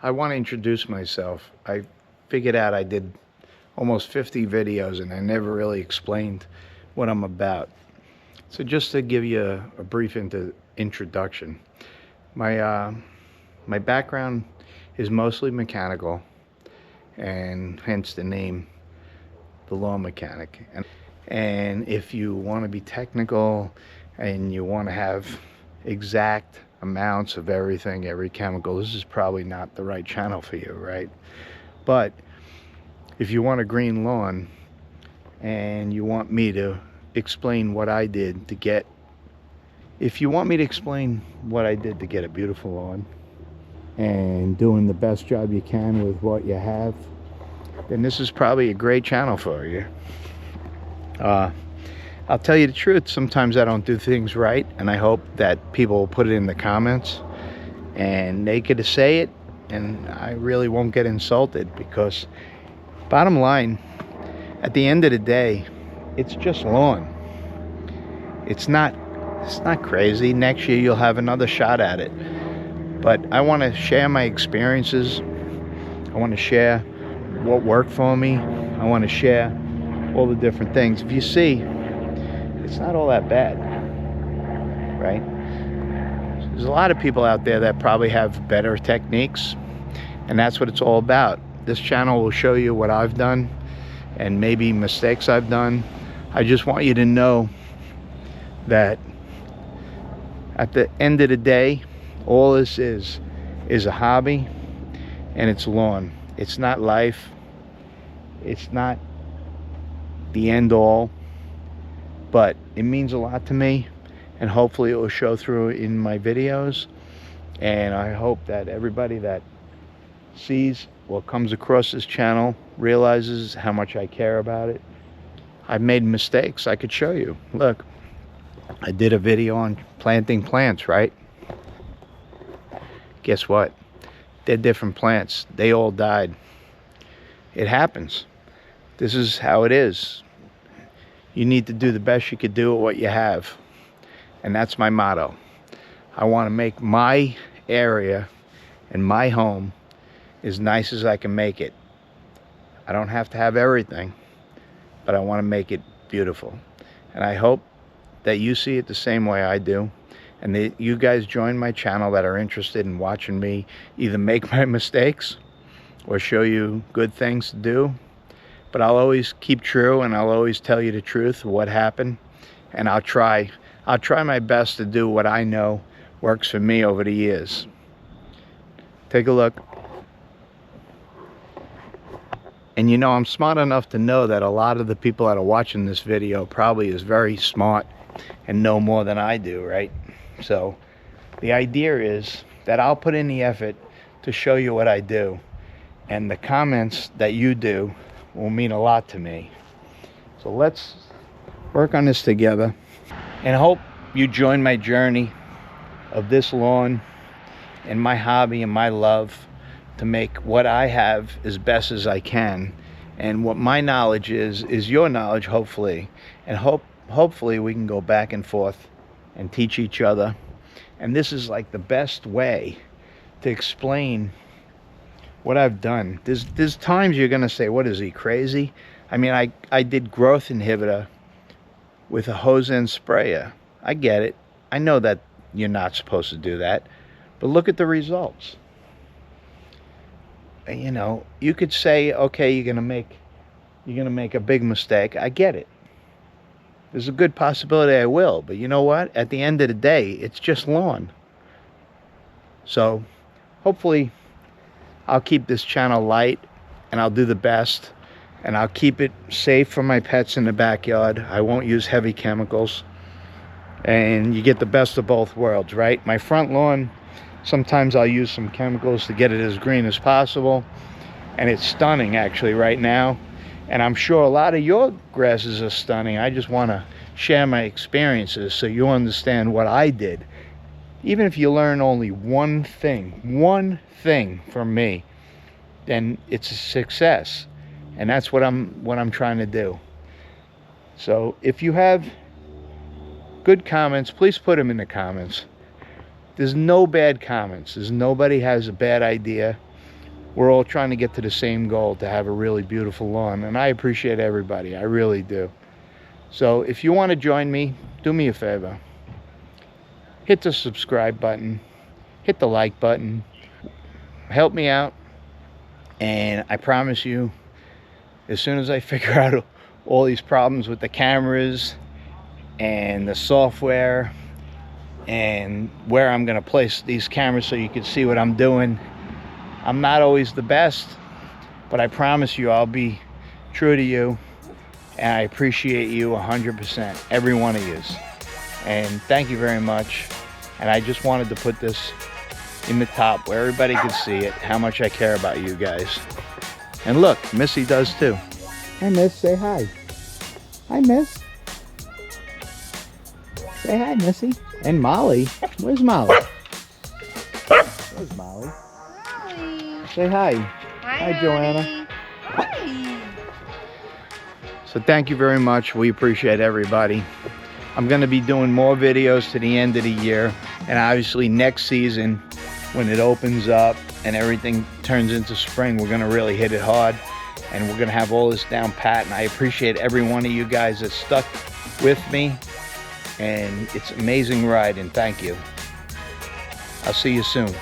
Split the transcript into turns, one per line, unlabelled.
I want to introduce myself. I figured out I did almost 50 videos and I never really explained what I'm about. So just to give you a brief introduction, my background is mostly mechanical, and hence the name, the lawn mechanic. And if you want to be technical and you want to have exact amounts of everything, every chemical, this is probably not the right channel for you, right? But if you want a green lawn and you want me to explain what I did to get, if you want me to explain what I did to get a beautiful lawn and doing the best job you can with what you have, then this is probably a great channel for you. I'll tell you the truth, sometimes I don't do things right, and I hope that people will put it in the comments and they get to say it, and I really won't get insulted, because bottom line, at the end of the day, it's just lawn. It's not crazy. Next year you'll have another shot at it. But I want to share my experiences. I want to share what worked for me. I want to share all the different things. If you see, it's not all that bad, right? There's a lot of people out there that probably have better techniques, and that's what it's all about. This channel will show you what I've done and maybe mistakes I've done. I just want you to know that at the end of the day, all this is a hobby, and it's lawn. It's not life. It's not the end all, but it means a lot to me, and hopefully it will show through in my videos. And I hope that everybody that sees what comes across this channel realizes how much I care about it. I've made mistakes. I could show you. Look, I did a video on planting plants, right? Guess what? They're different plants. They all died. It happens. This is how it is. You need to do the best you could do at what you have. And that's my motto. I want to make my area and my home as nice as I can make it. I don't have to have everything, but I want to make it beautiful. And I hope that you see it the same way I do, and that you guys join my channel that are interested in watching me either make my mistakes or show you good things to do. But I'll always keep true, and I'll always tell you the truth of what happened, and I'll try my best to do what I know works for me over the years. Take a look. And you know, I'm smart enough to know that a lot of the people that are watching this video probably is very smart and know more than I do, right? So the idea is that I'll put in the effort to show you what I do, and the comments that you do will mean a lot to me. So let's work on this together, and hope you join my journey of this lawn and my hobby and my love to make what I have as best as I can. And what my knowledge is your knowledge, hopefully. And hopefully we can go back and forth and teach each other. And this is like the best way to explain what I've done. There's times you're gonna say, what is he, crazy? I mean, I did growth inhibitor with a hose end sprayer. I get it. I know that you're not supposed to do that, but look at the results. You know, you could say, okay, you're gonna make a big mistake. I get it. There's a good possibility I will, but you know what? At the end of the day, it's just lawn. So hopefully I'll keep this channel light, and I'll do the best, and I'll keep it safe for my pets in the backyard. I won't use heavy chemicals, and you get the best of both worlds, right? My front lawn, sometimes I'll use some chemicals to get it as green as possible, and it's stunning actually right now. And I'm sure a lot of your grasses are stunning. I just want to share my experiences so you understand what I did. Even if you learn only one thing from me, then it's a success. And that's what I'm trying to do. So if you have good comments, please put them in the comments. There's no bad comments. Nobody has a bad idea. we're all trying to get to the same goal, to have a really beautiful lawn. And I appreciate everybody, I really do. So if you want to join me, do me a favor. Hit the subscribe button, hit the like button, help me out. And I promise you, as soon as I figure out all these problems with the cameras and the software and where I'm going to place these cameras so you can see what I'm doing, I'm not always the best, but I promise you I'll be true to you, and I appreciate you 100%, every one of you. And thank you very much. And I just wanted to put this in the top where everybody could see it, how much I care about you guys. And look, Missy does too. Hi, Miss. Say hi. Hi, Miss. Say hi, Missy. And Molly. Where's Molly? Where's Molly?
Molly.
Say hi.
Hi,
Joanna.
Hi.
So thank you very much. We appreciate everybody. I'm going to be doing more videos to the end of the year, and obviously next season when it opens up and everything turns into spring, we're going to really hit it hard, and we're going to have all this down pat. And I appreciate every one of you guys that stuck with me, and it's an amazing ride, and thank you. I'll see you soon.